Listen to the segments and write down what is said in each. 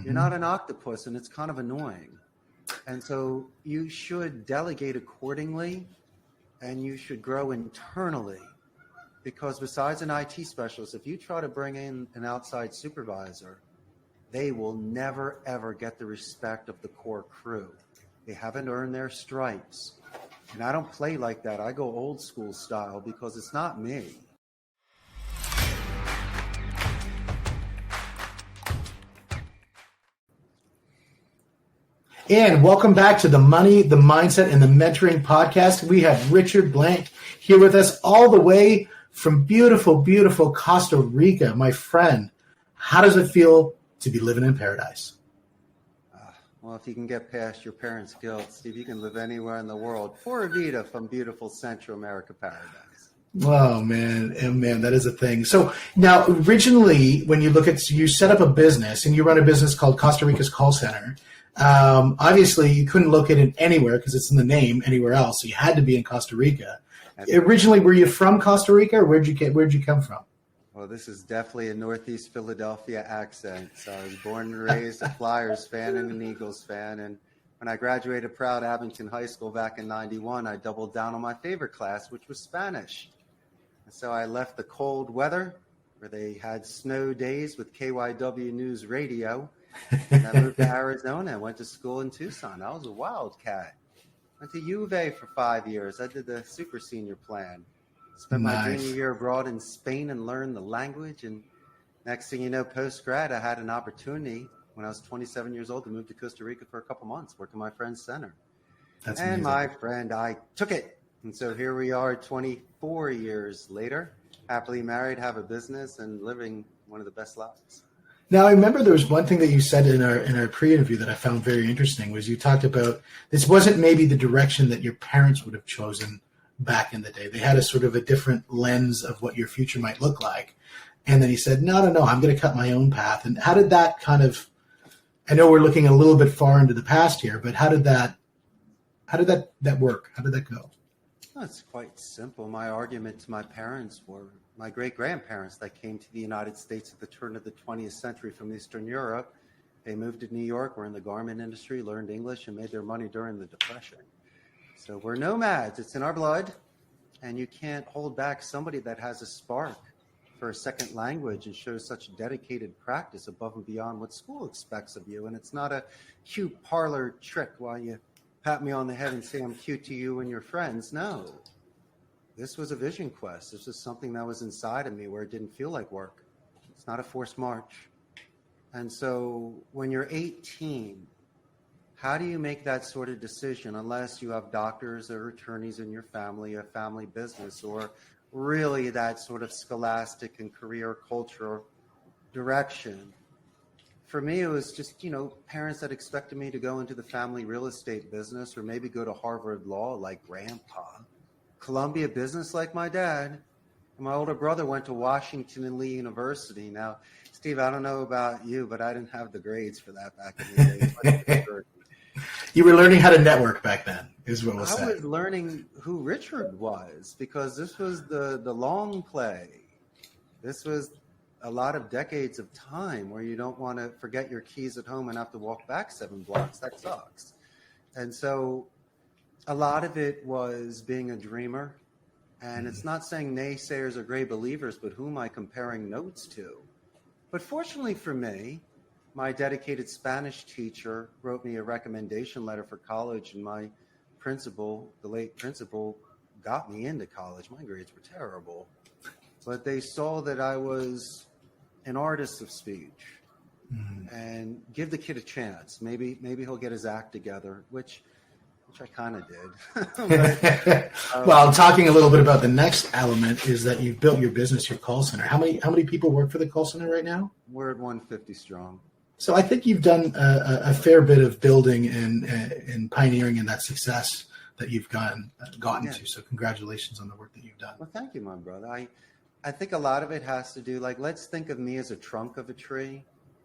You're not an octopus, and it's kind of annoying. And so you should delegate accordingly, and you should grow internally. Because besides an IT specialist, if you try to bring in an outside supervisor, they will never, ever get the respect of the core crew. They haven't earned their stripes. And I don't play like that. I go old school style because it's not me. And welcome back to the Money, the Mindset, and the Mentoring podcast. We have Richard Blank here with us all the way from beautiful, beautiful Costa Rica. My friend, how does it feel to be living in paradise? Well, if you can get past your parents' guilt, Steve, you can live anywhere in the world. Pura vida from beautiful Central America paradise. Oh, man, that is a thing. So now, originally, when you look at, you set up a business and you run a business called Costa Rica's Call Center. Obviously, you couldn't locate it anywhere because it's in the name anywhere else. So you had to be in Costa Rica. Originally, were you from Costa Rica, or where'd you come from? Well, this is definitely a Northeast Philadelphia accent. So I was born and raised a Flyers fan and an Eagles fan. And when I graduated proud Abington High School back in '91, I doubled down on my favorite class, which was Spanish. And so I left the cold weather where they had snow days with KYW News Radio. And I moved to Arizona and went to school in Tucson. I was a wildcat. Went to U of A for 5 years. I did the super senior plan. Spent my junior year abroad in Spain and learned the language. And next thing you know, post-grad, I had an opportunity when I was 27 years old to move to Costa Rica for a couple months, work in my friend's center. That's and amazing. My friend, I took it. And so here we are 24 years later, happily married, have a business, and living one of the best lives. Now, I remember there was one thing that you said in our pre-interview that I found very interesting, was you talked about this wasn't maybe the direction that your parents would have chosen back in the day. They had a sort of a different lens of what your future might look like. And then he said, no, I'm going to cut my own path. And how did that kind of, I know we're looking a little bit far into the past here, but how did that work? How did that go? Well, it's quite simple. My argument to my parents were my great-grandparents that came to the United States at the turn of the 20th century from Eastern Europe. They moved to New York, were in the garment industry, learned English, and made their money during the Depression. So we're nomads. It's in our blood, and you can't hold back somebody that has a spark for a second language and shows such dedicated practice above and beyond what school expects of you. And it's not a cute parlor trick while you pat me on the head and say I'm cute to you and your friends. No. This was a vision quest. This was something that was inside of me where it didn't feel like work. It's not a forced march. And so when you're 18, how do you make that sort of decision unless you have doctors or attorneys in your family, a family business, or really that sort of scholastic and career culture direction? For me, it was just, parents that expected me to go into the family real estate business or maybe go to Harvard Law like grandpa. Columbia business like my dad, and my older brother went to Washington and Lee University. Now, Steve, I don't know about you, but I didn't have the grades for that back in the day. You were learning how to network back then, is what was said. I was learning who Richard was because this was the long play. This was a lot of decades of time where you don't want to forget your keys at home and have to walk back 7 blocks. That sucks. And so a lot of it was being a dreamer. And it's not saying naysayers are great believers, but who am I comparing notes to? But fortunately for me, my dedicated Spanish teacher wrote me a recommendation letter for college, and my principal, the late principal, got me into college. My grades were terrible. But they saw that I was an artist of speech. And give the kid a chance. Maybe he'll get his act together, which I kind of did. Well, talking a little bit about the next element is that you've built your business, your call center. How many people work for the call center right now? We're at 150 strong. So I think you've done a fair bit of building and pioneering in that success that you've gotten to. So congratulations on the work that you've done. Well, thank you, my brother. I think a lot of it has to do, let's think of me as a trunk of a tree.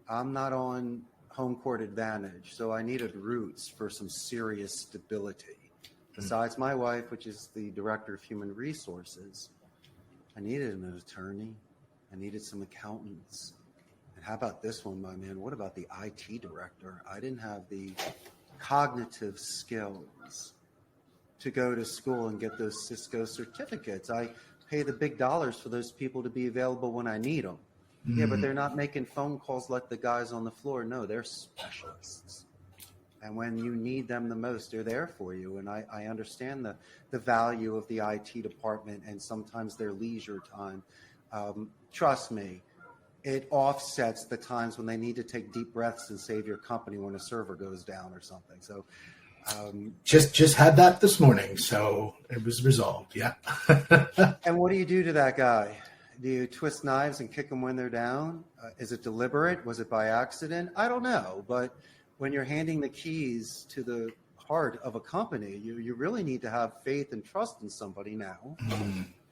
I'm not on home court advantage, so I needed roots for some serious stability. Besides my wife, which is the director of human resources, I needed an attorney. I needed some accountants. how about this one, my man? What about the IT director? I didn't have the cognitive skills to go to school and get those Cisco certificates. I pay the big dollars for those people to be available when I need them. Yeah, but they're not making phone calls like the guys on the floor. No, they're specialists. And when you need them the most, they're there for you. And I understand the value of the IT department and sometimes their leisure time. Trust me, it offsets the times when they need to take deep breaths and save your company when a server goes down or something. So just had that this morning, so it was resolved. Yeah. And what do you do to that guy? Do you twist knives and kick them when they're down? Is it deliberate? Was it by accident? I don't know. But when you're handing the keys to the heart of a company, you really need to have faith and trust in somebody now.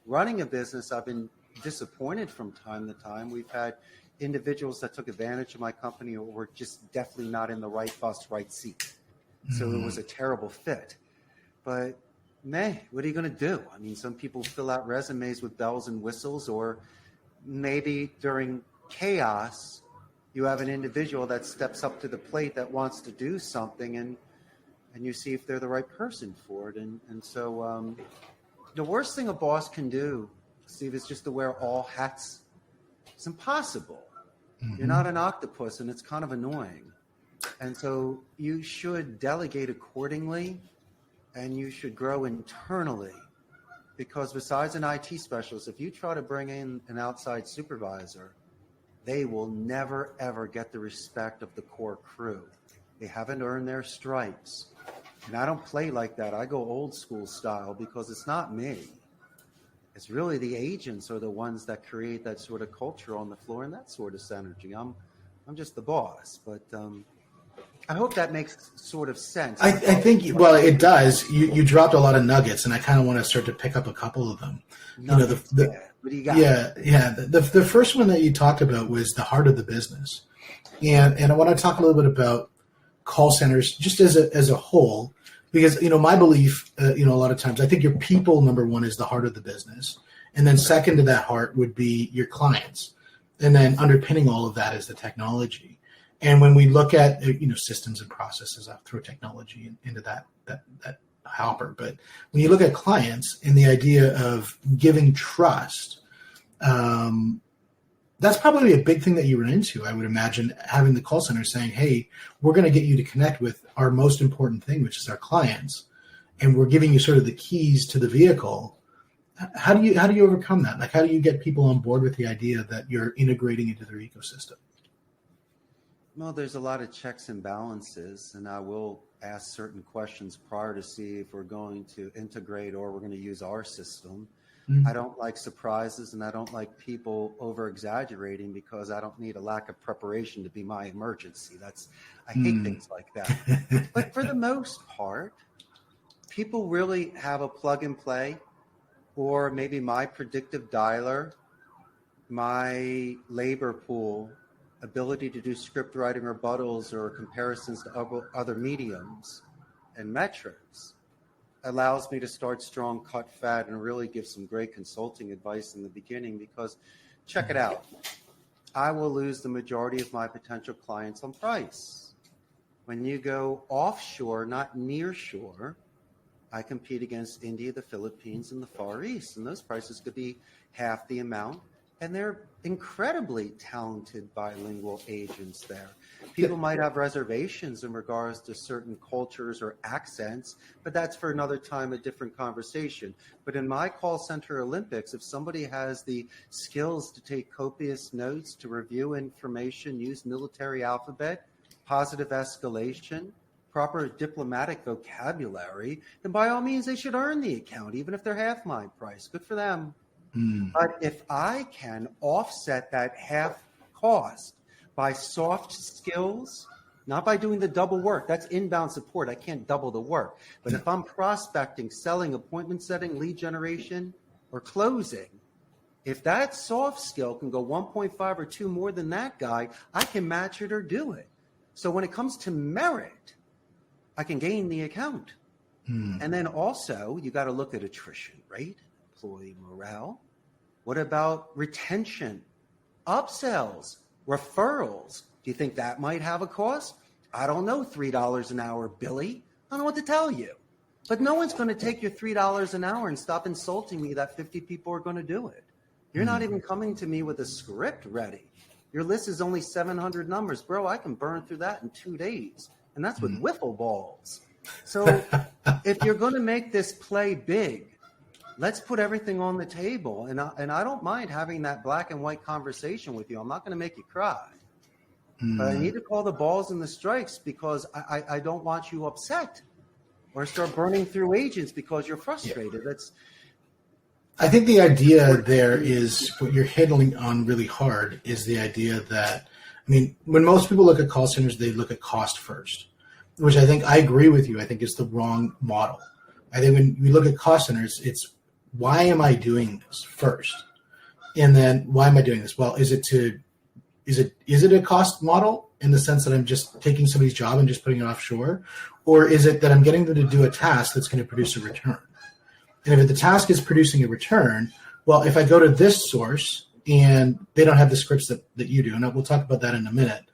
Running a business, I've been disappointed from time to time. We've had individuals that took advantage of my company or were just definitely not in the right bus, right seat. So it was a terrible fit. But man, what are you going to do? I mean, some people fill out resumes with bells and whistles, or maybe during chaos, you have an individual that steps up to the plate that wants to do something, and you see if they're the right person for it. And so the worst thing a boss can do, Steve, is just to wear all hats. It's impossible. You're not an octopus, and it's kind of annoying. And so you should delegate accordingly, and you should grow internally, because besides an IT specialist, if you try to bring in an outside supervisor, they will never, ever get the respect of the core crew. They haven't earned their stripes. And I don't play like that. I go old school style, because it's not me. It's really the agents are the ones that create that sort of culture on the floor and that sort of synergy. I'm just the boss, but I hope that makes sort of sense. I think, well, it does. You dropped a lot of nuggets, and I kind of want to start to pick up a couple of them. Nuggets, what do you got? Yeah. The first one that you talked about was the heart of the business, and I want to talk a little bit about call centers just as a whole, because my belief, a lot of times I think your people, number one, is the heart of the business, and then second to that heart would be your clients, and then underpinning all of that is the technology. And when we look at systems and processes, I'll throw technology into that hopper. But when you look at clients and the idea of giving trust, that's probably a big thing that you run into. I would imagine having the call center saying, "Hey, we're going to get you to connect with our most important thing, which is our clients, and we're giving you sort of the keys to the vehicle." How do you overcome that? Like, how do you get people on board with the idea that you're integrating into their ecosystem? Well, there's a lot of checks and balances, and I will ask certain questions prior to see if we're going to integrate or we're going to use our system. I don't like surprises, and I don't like people over-exaggerating, because I don't need a lack of preparation to be my emergency. I hate things like that. But for the most part, people really have a plug and play, or maybe my predictive dialer, my labor pool, ability to do script writing rebuttals or comparisons to other mediums and metrics allows me to start strong, cut fat, and really give some great consulting advice in the beginning. Because check it out, I will lose the majority of my potential clients on price. When you go offshore, not near shore, I compete against India, the Philippines, and the Far East, and those prices could be half the amount. And they're incredibly talented bilingual agents there. People might have reservations in regards to certain cultures or accents, but that's for another time, a different conversation. But in my call center Olympics, if somebody has the skills to take copious notes, to review information, use military alphabet, positive escalation, proper diplomatic vocabulary, then by all means they should earn the account, even if they're half my price. Good for them. But if I can offset that half cost by soft skills, not by doing the double work, that's inbound support. I can't double the work. But if I'm prospecting, selling, appointment setting, lead generation, or closing, if that soft skill can go 1.5 or 2 more than that guy, I can match it or do it. So when it comes to merit, I can gain the account. And then also, you got to look at attrition rate, employee morale. What about retention, upsells, Referrals. Do you think that might have a cost? I don't know, $3 an hour, Billy. I don't know what to tell you. But no one's going to take your $3 an hour and stop insulting me that 50 people are going to do it. You're not even coming to me with a script ready. Your list is only 700 numbers. Bro, I can burn through that in 2 days. And that's with wiffle balls. So if you're going to make this play big, let's put everything on the table. And I don't mind having that black and white conversation with you. I'm not going to make you cry. But I need to call the balls and the strikes because I don't want you upset or start burning through agents because you're frustrated. I think the idea there is what you're hitting on really hard is the idea that, I mean, when most people look at call centers, they look at cost first, which I think I agree with you. I think it's the wrong model. I think when we look at cost centers, it's why am I doing this first? And then why am I doing this? Well, is it a cost model in the sense that I'm just taking somebody's job and just putting it offshore? Or is it that I'm getting them to do a task that's going to produce a return? And if the task is producing a return, well, if I go to this source and they don't have the scripts that you do, and we'll talk about that in a minute,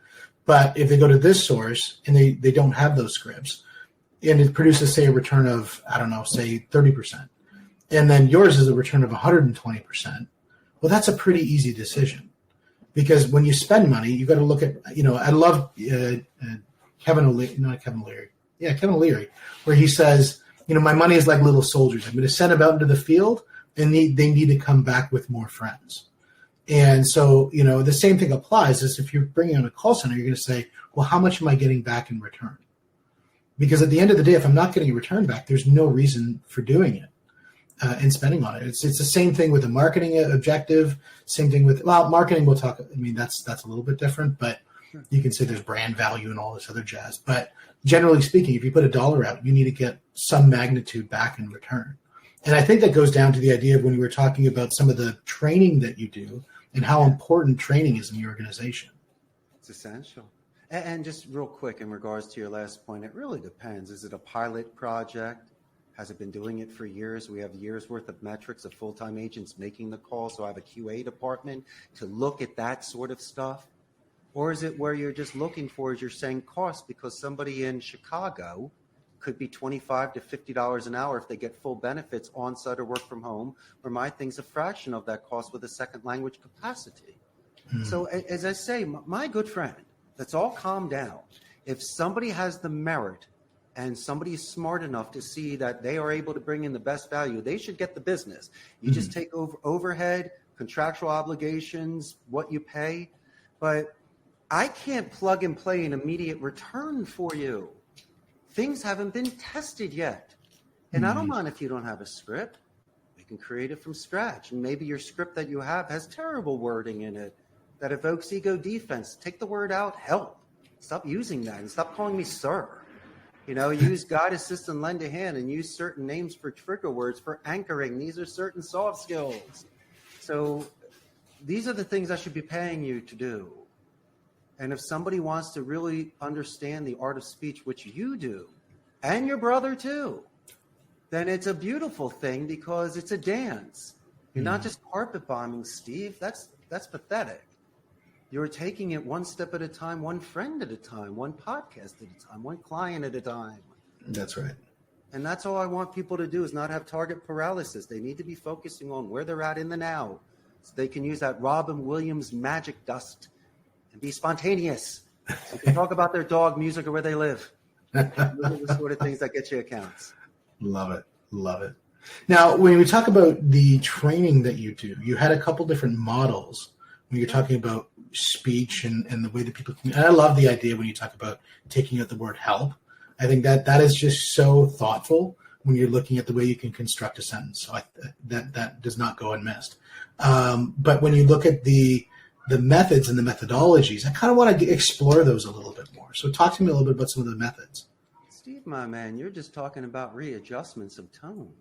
but if they go to this source and they don't have those scripts and it produces, say, a return of, I don't know, say 30%, and then yours is a return of 120%, well, that's a pretty easy decision. Because when you spend money, you got to look at, I love Kevin O'Leary, where he says, my money is like little soldiers. I'm going to send them out into the field, and they need to come back with more friends. And so, the same thing applies is if you're bringing on a call center, you're going to say, well, how much am I getting back in return? Because at the end of the day, if I'm not getting a return back, there's no reason for doing it. And spending on it. It's the same thing with a marketing objective. Same thing with marketing. We'll talk. I mean, that's a little bit different, but you can say there's brand value and all this other jazz. But generally speaking, if you put $1 out, you need to get some magnitude back in return. And I think that goes down to the idea of when we were talking about some of the training that you do and how important training is in your organization. It's essential. And just real quick in regards to your last point, it really depends. Is it a pilot project? Has it been doing it for years? We have years worth of metrics of full-time agents making the call. So I have a QA department to look at that sort of stuff. Or is it where you're just looking for, as you're saying, cost because somebody in Chicago could be $25 to $50 an hour if they get full benefits on-site or work from home, where my thing's a fraction of that cost with a second language capacity. So as I say, my good friend, let's all calm down. If somebody has the merit and somebody is smart enough to see that they are able to bring in the best value, they should get the business. You just take over overhead, contractual obligations, what you pay. But I can't plug and play an immediate return for you. Things haven't been tested yet. And I don't mind if you don't have a script. We can create it from scratch. And maybe your script that you have has terrible wording in it that evokes ego defense. Take the word out, help. Stop using that and stop calling me sir. Use guide, assist, and lend a hand, and use certain names for trigger words for anchoring. These are certain soft skills. So these are the things I should be paying you to do. And if somebody wants to really understand the art of speech, which you do, and your brother too, then it's a beautiful thing because it's a dance. You're not just carpet bombing, Steve. That's pathetic. You're taking it one step at a time, one friend at a time, one podcast at a time, one client at a time. That's right. And that's all I want people to do is not have target paralysis. They need to be focusing on where they're at in the now. So they can use that Robin Williams magic dust and be spontaneous. So they can talk about their dog, music, or where they live. Those are the sort of things that get you accounts. Love it. Love it. Now, when we talk about the training that you do, you had a couple different models when you're talking about speech and the way that people communicate. And I love the idea when you talk about taking out the word help. I think that is just so thoughtful when you're looking at the way you can construct a sentence. So that does not go unmissed. But when you look at the methods and the methodologies, I kind of want to explore those a little bit more. So talk to me a little bit about some of the methods. Steve, my man, you're just talking about readjustments of tone.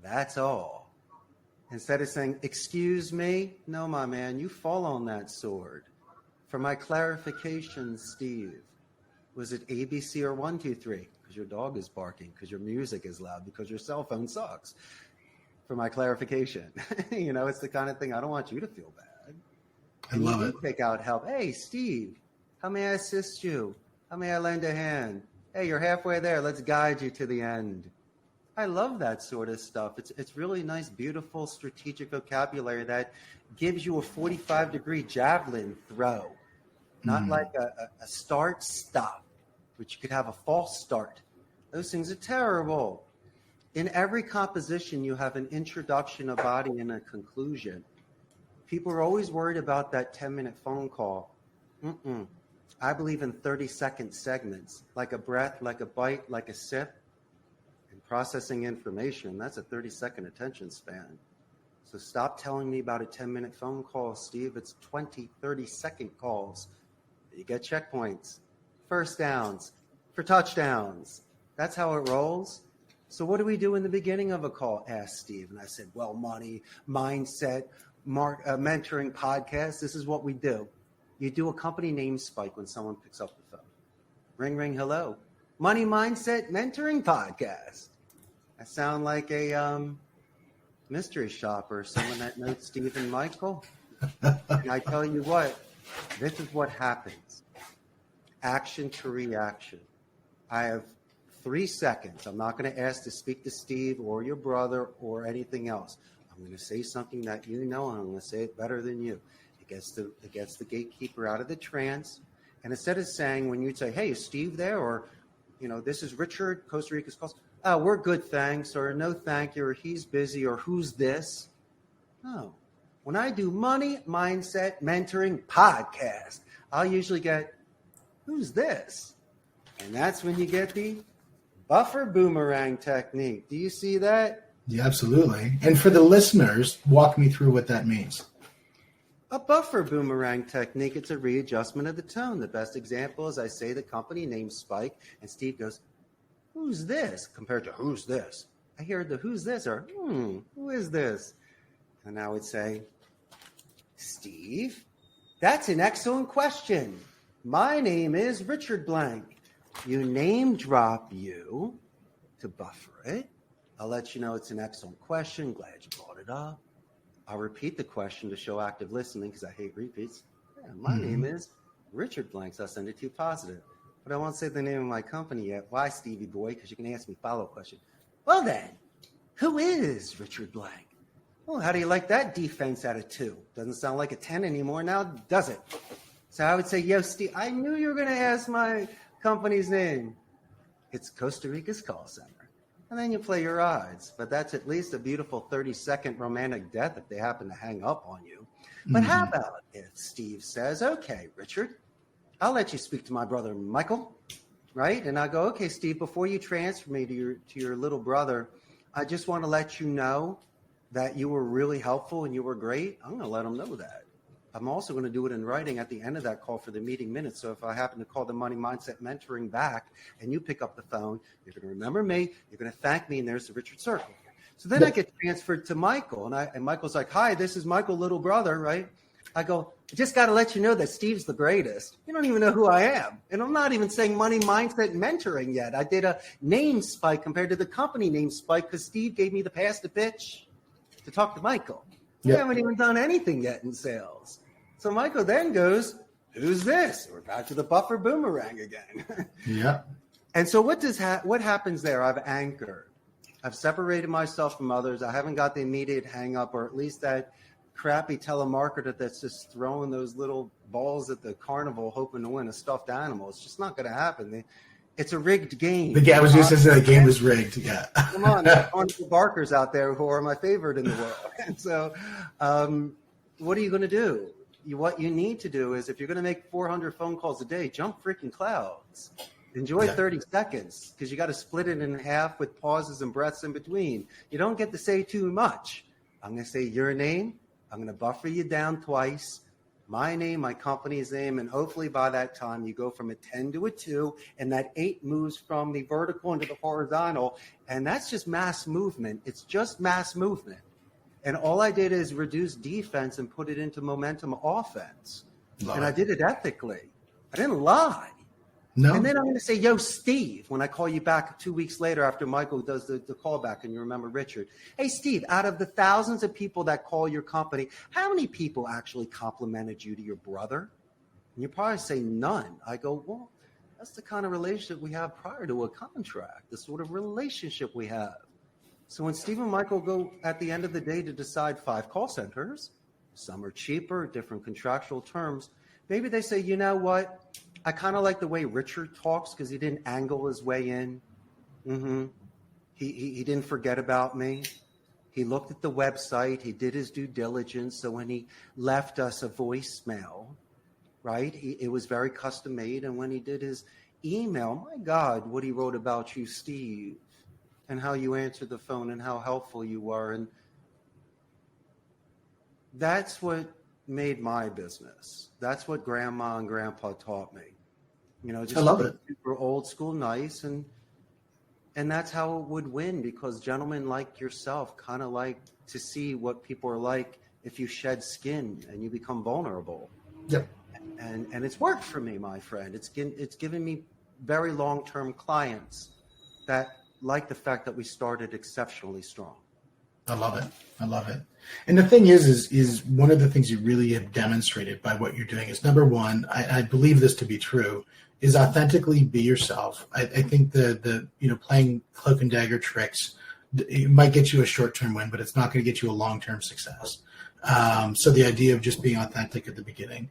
That's all. Instead of saying, excuse me, no, my man, you fall on that sword. For my clarification, Steve, was it A, B, C, or 1, 2, 3? Because your dog is barking, because your music is loud, because your cell phone sucks. For my clarification, it's the kind of thing I don't want you to feel bad. I love you it. do take out help. Hey, Steve, how may I assist you? How may I lend a hand? Hey, you're halfway there. Let's guide you to the end. I love that sort of stuff. It's really nice, beautiful, strategic vocabulary that gives you a 45-degree javelin throw, not like a start stop, which you could have a false start. Those things are terrible. In every composition, you have an introduction, a body, and a conclusion. People are always worried about that 10-minute phone call. I believe in 30-second segments, like a breath, like a bite, like a sip. Processing information, that's a 30-second attention span. So stop telling me about a 10-minute phone call, Steve. It's 20, 30-second calls. You get checkpoints, first downs, for touchdowns. That's how it rolls. So what do we do in the beginning of a call? Asked Steve. And I said, well, money, mindset, mentoring podcast. This is what we do. You do a company name spike when someone picks up the phone. Ring, ring, hello. Money Mindset Mentoring Podcast. I sound like a mystery shopper, someone that knows Steve and Michael. And I tell you what, this is what happens. Action to reaction. I have 3 seconds. I'm not going to ask to speak to Steve or your brother or anything else. I'm going to say something that you know, and I'm going to say it better than you. It gets the gatekeeper out of the trance. And instead of saying, when you'd say, hey, is Steve there? Or, this is Richard, Costa Rica's Costa. Oh, we're good, thanks, or no thank you, or he's busy, or who's this? No. When I do Money Mindset Mentoring Podcast, I'll usually get, who's this? And that's when you get the buffer boomerang technique. Do you see that? Yeah, absolutely. And for the listeners, walk me through what that means. A buffer boomerang technique, it's a readjustment of the tone. The best example is I say the company name Spike, and Steve goes, who's this? Compared to who's this? I hear the who's this or who is this? And I would say, Steve, that's an excellent question. My name is Richard Blank. You name drop you to buffer it. I'll let you know it's an excellent question. Glad you brought it up. I'll repeat the question to show active listening because I hate repeats. Yeah, my name is Richard Blank, so I'll send it to you positive. But I won't say the name of my company yet. Why, Stevie boy? Because you can ask me follow-up question. Well then, who is Richard Blank? Well, how do you like that defense out of 2? Doesn't sound like a 10 anymore now, does it? So I would say, yo, Steve, I knew you were going to ask my company's name. It's Costa Rica's call center. And then you play your odds. But that's at least a beautiful 30-second romantic death if they happen to hang up on you. But how about if Steve says, okay, Richard, I'll let you speak to my brother, Michael, right? And I go, okay, Steve, before you transfer me to your little brother, I just want to let you know that you were really helpful and you were great. I'm going to let him know that. I'm also going to do it in writing at the end of that call for the meeting minutes. So if I happen to call the Money Mindset Mentoring back and you pick up the phone, you're going to remember me, you're going to thank me, and there's the Richard Circle. So then I get transferred to Michael, and Michael's like, hi, this is Michael, little brother, right? I go, I just got to let you know that Steve's the greatest. You don't even know who I am. And I'm not even saying Money Mindset Mentoring yet. I did a name spike compared to the company name spike because Steve gave me the pass to pitch to talk to Michael. We haven't even done anything yet in sales. So Michael then goes, who's this? We're back to the buffer boomerang again. Yeah. And so what happens there? I've anchored. I've separated myself from others. I haven't got the immediate hang up, or at least that crappy telemarketer that's just throwing those little balls at the carnival hoping to win a stuffed animal. It's just not going to happen. It's a rigged game. I was just going to say the game was rigged. Yeah. Come on, there are carnival barkers out there who are my favorite in the world. And so what are you going to do? What you need to do is, if you're going to make 400 phone calls a day, jump freaking clouds. Enjoy 30 seconds, because you got to split it in half with pauses and breaths in between. You don't get to say too much. I'm going to say your name. I'm going to buffer you down twice. My name, my company's name, and hopefully by that time you go from a 10 to a 2, and that 8 moves from the vertical into the horizontal, and that's just mass movement. It's just mass movement. And all I did is reduce defense and put it into momentum offense. And I did it ethically. I didn't lie. No. And then I'm going to say, yo, Steve, when I call you back 2 weeks later after Michael does the call back and you remember Richard. Hey, Steve, out of the thousands of people that call your company, how many people actually complimented you to your brother? And you probably say none. I go, well, that's the kind of relationship we have prior to a contract, the sort of relationship we have. So when Steve and Michael go at the end of the day to decide 5 call centers, some are cheaper, different contractual terms, maybe they say, you know what? I kind of like the way Richard talks because he didn't angle his way in. He didn't forget about me. He looked at the website. He did his due diligence. So when he left us a voicemail, right, it was very custom made. And when he did his email, my God, what he wrote about you, Steve, and how you answered the phone and how helpful you were. And that's what made my business. That's what grandma and grandpa taught me. You know, just I love it. Super old school, nice, and that's how it would win, because gentlemen like yourself kind of like to see what people are like if you shed skin and you become vulnerable. Yep. And it's worked for me, my friend. It's given me very long-term clients that like the fact that we started exceptionally strong. I love it. I love it. And the thing is one of the things you really have demonstrated by what you're doing is, number one, I believe this to be true, is authentically be yourself. I think the playing cloak and dagger tricks, it might get you a short-term win, but it's not going to get you a long-term success. So the idea of just being authentic at the beginning,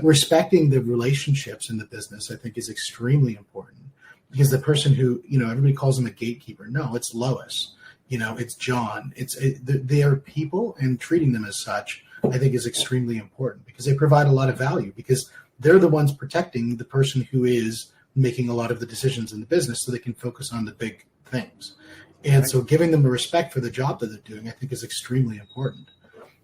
respecting the relationships in the business, I think is extremely important, because the person who, everybody calls them a gatekeeper. No, it's Lois. It's John. They are people, and treating them as such, I think, is extremely important, because they provide a lot of value, because they're the ones protecting the person who is making a lot of the decisions in the business, so they can focus on the big things. And so giving them the respect for the job that they're doing, I think, is extremely important.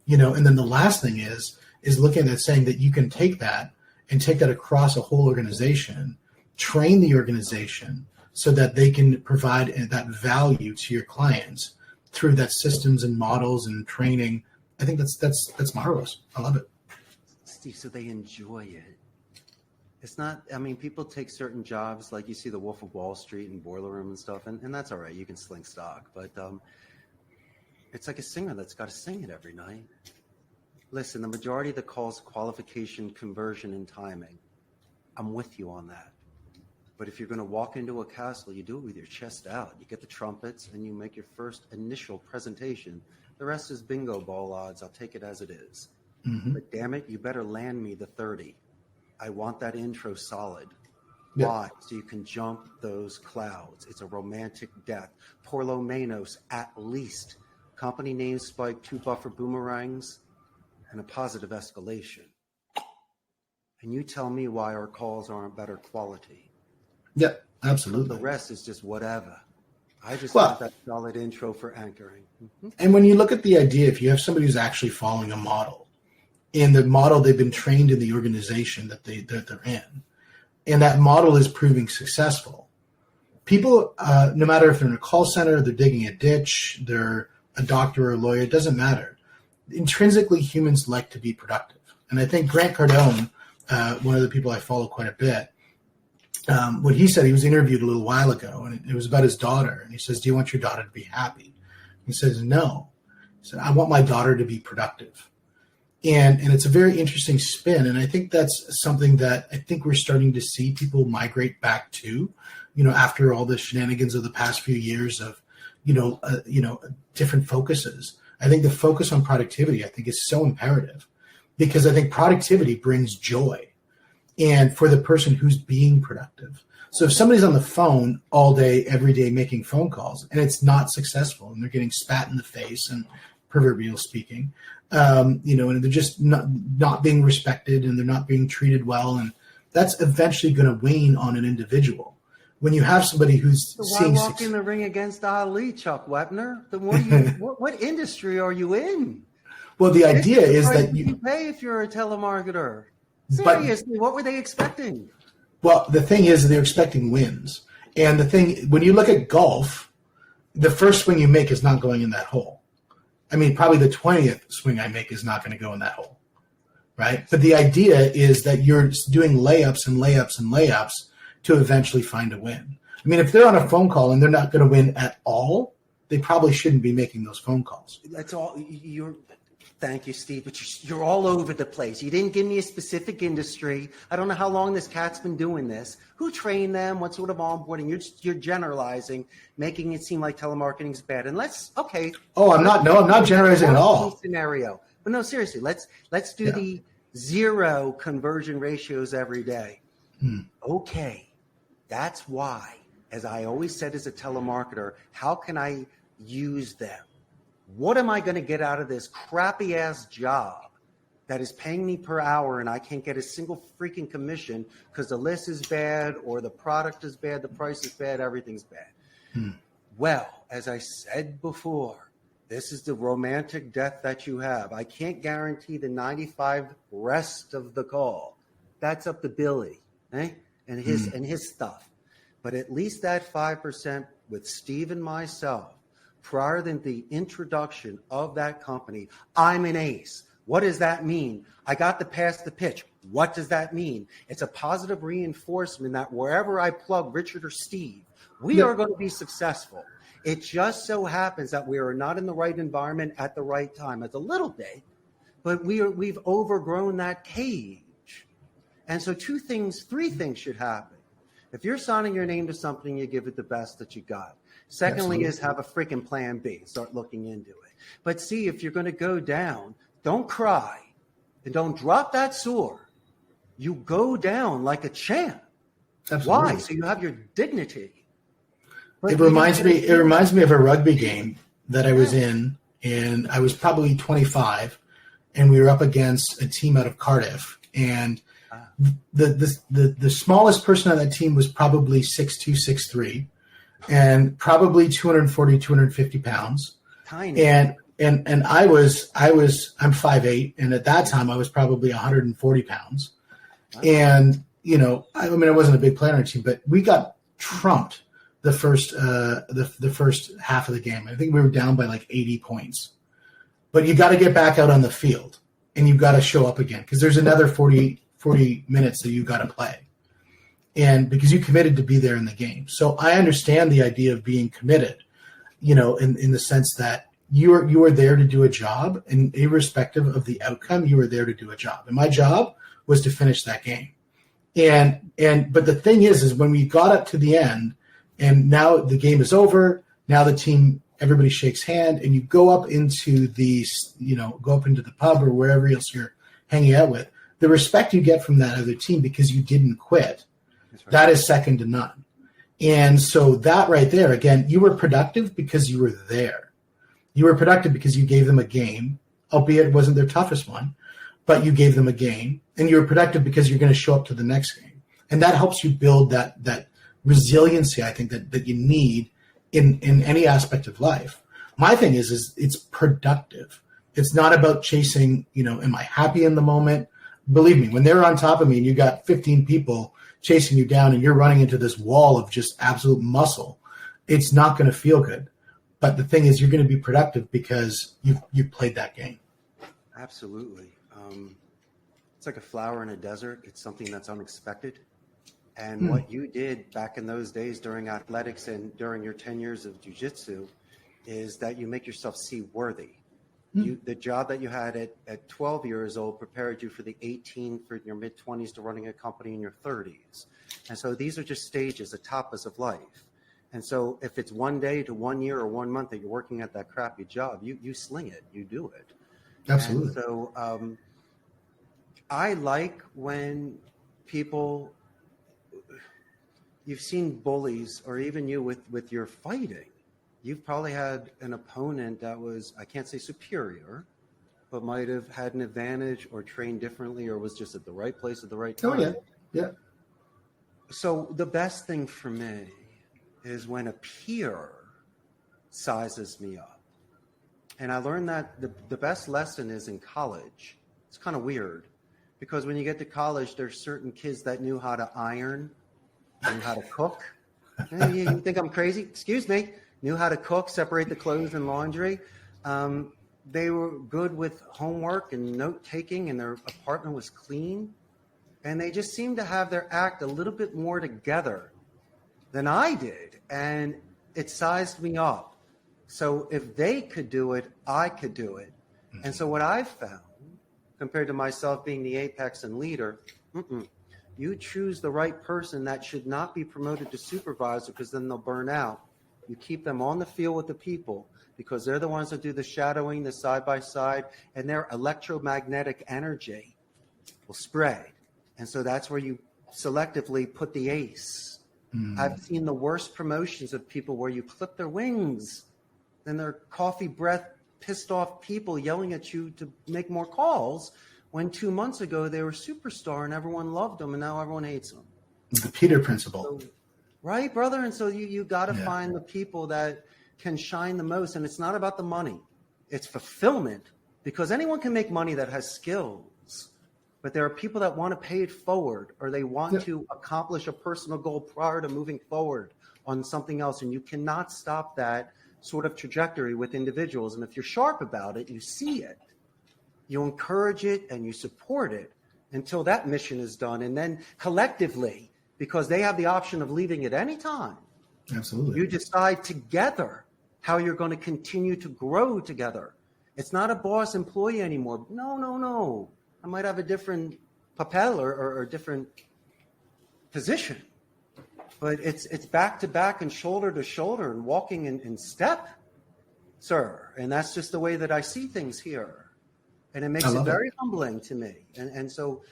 And then the last thing is looking at saying that you can take that and take that across a whole organization, train the organization so that they can provide that value to your clients through that systems and models and training. I think that's marvelous. I love it. Steve, so they enjoy it. It's not, people take certain jobs, like you see the Wolf of Wall Street and Boiler Room and stuff, and that's all right. You can sling stock, but it's like a singer that's got to sing it every night. Listen, the majority of the calls, qualification, conversion, and timing. I'm with you on that. But if you're going to walk into a castle, you do it with your chest out. You get the trumpets and you make your first initial presentation. The rest is bingo ball odds. I'll take it as it is. Mm-hmm. But damn it, you better land me the 30. I want that intro solid. Yep. Why? So you can jump those clouds. It's a romantic death. Por lo menos, at least. Company name spike, 2 buffer boomerangs, and a positive escalation. And you tell me why our calls aren't better quality. Yeah, absolutely. The rest is just whatever. I just want that solid intro for anchoring. Mm-hmm. And when you look at the idea, if you have somebody who's actually following a model, in the model they've been trained in the organization that they're in, and that model is proving successful, people, no matter if they're in a call center, they're digging a ditch, they're a doctor or a lawyer, it doesn't matter. Intrinsically, humans like to be productive. And I think Grant Cardone, one of the people I follow quite a bit, what he said, he was interviewed a little while ago, and it was about his daughter. And he says, do you want your daughter to be happy? He says, no. He said, I want my daughter to be productive. And it's a very interesting spin. And I think that's something that I think we're starting to see people migrate back to, after all the shenanigans of the past few years of, different focuses. I think the focus on productivity, I think, is so imperative, because I think productivity brings joy, and for the person who's being productive. So if somebody's on the phone all day, every day, making phone calls, and it's not successful, and they're getting spat in the face, and proverbial speaking, and they're just not being respected, and they're not being treated well, and that's eventually going to wane on an individual. When you have somebody who's seeing why walk in the ring against Ali, Chuck Wepner? Then what industry are you in? Well, the idea is that you pay if you're a telemarketer. Seriously, what were they expecting? Well, the thing is, they're expecting wins. And the thing, when you look at golf, the first swing you make is not going in that hole. Probably the 20th swing I make is not going to go in that hole, right? But the idea is that you're doing layups and layups and layups to eventually find a win. I mean, if they're on a phone call and they're not going to win at all, they probably shouldn't be making those phone calls. That's all. Thank you, Steve, but you're all over the place. You didn't give me a specific industry. I don't know how long this cat's been doing this. Who trained them? What sort of onboarding? You're generalizing, making it seem like telemarketing is bad. And okay. Oh, I'm not generalizing at all. Scenario, but no, seriously, let's do the 0 conversion ratios every day. Okay, that's why, as I always said as a telemarketer, how can I use them? What am I going to get out of this crappy ass job that is paying me per hour and I can't get a single freaking commission because the list is bad or the product is bad, the price is bad, everything's bad. Well, as I said before, this is the romantic death that you have. I can't guarantee the 95 rest of the call. That's up to Billy, and his stuff. But at least that 5% with Steve and myself, prior than the introduction of that company, I'm an ace. What does that mean? I got to pass the pitch. What does that mean? It's a positive reinforcement that wherever I plug Richard or Steve, we are going to be successful. It just so happens that we are not in the right environment at the right time. It's a little bit, but we've overgrown that cage. And so 3 things should happen. If you're signing your name to something, you give it the best that you got. Secondly, is have a freaking plan B. Start looking into it. But see, if you're going to go down, don't cry and don't drop that sword. You go down like a champ. Absolutely. Why? So you have your dignity. It reminds me of a rugby game that I was in, and I was probably 25, and we were up against a team out of Cardiff, and the smallest person on that team was probably 6'2", 6'3", and probably 240, 250 pounds. Tiny. And I'm 5'8", and at that time I was probably 140 pounds. Wow. And, I wasn't a big player on the team, but we got trumped the first half of the game. I think we were down by like 80 points. But you got to get back out on the field, and you've got to show up again because there's another 40 minutes that you got to play. And because you committed to be there in the game. So I understand the idea of being committed, in the sense that you are there to do a job, and irrespective of the outcome, you are there to do a job. And my job was to finish that game. But the thing is when we got up to the end and now the game is over, now the team, everybody shakes hand and you go up into the pub or wherever else you're hanging out with, the respect you get from that other team because you didn't quit. Right. That is second to none. And so that right there, again, you were productive because you were there. You were productive because you gave them a game, albeit it wasn't their toughest one, but you gave them a game, and you were productive because you're going to show up to the next game. And that helps you build that resiliency, I think, that you need in any aspect of life. My thing is it's productive. It's not about chasing, am I happy in the moment? Believe me, when they're on top of me and you got 15 people chasing you down and you're running into this wall of just absolute muscle, it's not going to feel good. But the thing is, you're going to be productive because you've played that game. Absolutely. It's like a flower in a desert. It's something that's unexpected. And what you did back in those days during athletics and during your 10 years of jiu-jitsu is that you make yourself seaworthy. The job that you had at 12 years old prepared you for the 18 for your mid-20s to running a company in your 30s. And so these are just stages, etapas of life. And so if it's 1 day to 1 year or 1 month that you're working at that crappy job, you sling it, you do it. Absolutely. And so I like when people, you've seen bullies, or even you with your fighting, you've probably had an opponent that was, I can't say superior, but might have had an advantage or trained differently or was just at the right place at the right time. Oh, yeah. Yeah. So the best thing for me is when a peer sizes me up. And I learned that the best lesson is in college. It's kind of weird because when you get to college, there's certain kids that knew how to iron, knew how to cook. You think I'm crazy? Excuse me. Knew how to cook, separate the clothes and laundry. They were good with homework and note taking, and their apartment was clean. and they just seem to have their act a little bit more together than I did. And it sized me up. So if they could do it, I could do it. Mm-hmm. And so what I've found, compared to myself being the apex and leader, you choose the right person that should not be promoted to supervisor, because then they'll burn out. You keep them on the field with the people, because they're the ones that do the shadowing, the side-by-side, and their electromagnetic energy will spread. And so that's where you selectively put the ace. I've seen the worst promotions of people where you clip their wings, then they're coffee breath, pissed off people yelling at you to make more calls, when 2 months ago they were superstar and everyone loved them, and now everyone hates them. The Peter principle. So, right, brother? And so you got to find the people that can shine the most. And it's not about the money. It's fulfillment, because anyone can make money that has skills. But there are people that want to pay it forward, or they want to accomplish a personal goal prior to moving forward on something else. And you cannot stop that sort of trajectory with individuals. And if you're sharp about it, you see it, you encourage it, and you support it until that mission is done. And then collectively, because they have the option of leaving at any time, absolutely, you decide together how you're going to continue to grow together. It's not a boss employee anymore. No. I might have a different papel or different position, but it's back to back and shoulder to shoulder and walking in step, sir. And that's just the way that I see things here. And it makes it very humbling to me. And so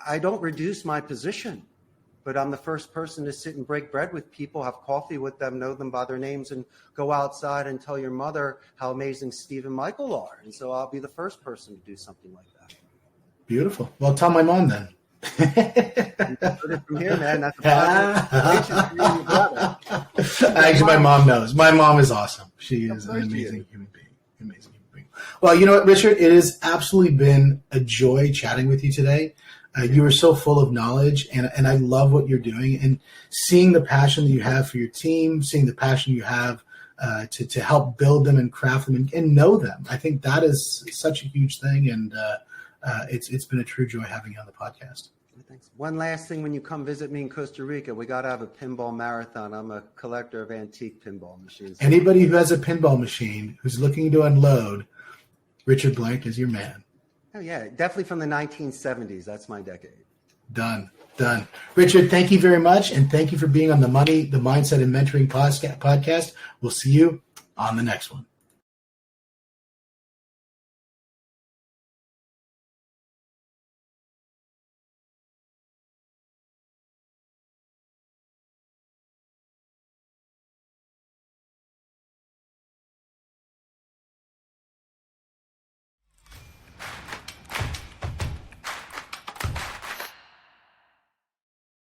I don't reduce my position, but I'm the first person to sit and break bread with people, have coffee with them, know them by their names, and go outside and tell your mother how amazing Steve and Michael are. And so I'll be the first person to do something like that. Beautiful. Well, tell my mom then. From here, man. That's actually, my mom knows. My mom is awesome. She is an amazing human being. Well, you know what, Richard? It has absolutely been a joy chatting with you today. You are so full of knowledge, and I love what you're doing. And seeing the passion that you have for your team, seeing the passion you have to help build them and craft them and know them. I think that is such a huge thing, and it's been a true joy having you on the podcast. Thanks. One last thing, when you come visit me in Costa Rica, we got to have a pinball marathon. I'm a collector of antique pinball machines. Anybody who has a pinball machine who's looking to unload, Richard Blank is your man. Oh, yeah, definitely from the 1970s. That's my decade. Done. Richard, thank you very much, and thank you for being on the Mindset and Mentoring podcast. We'll see you on the next one.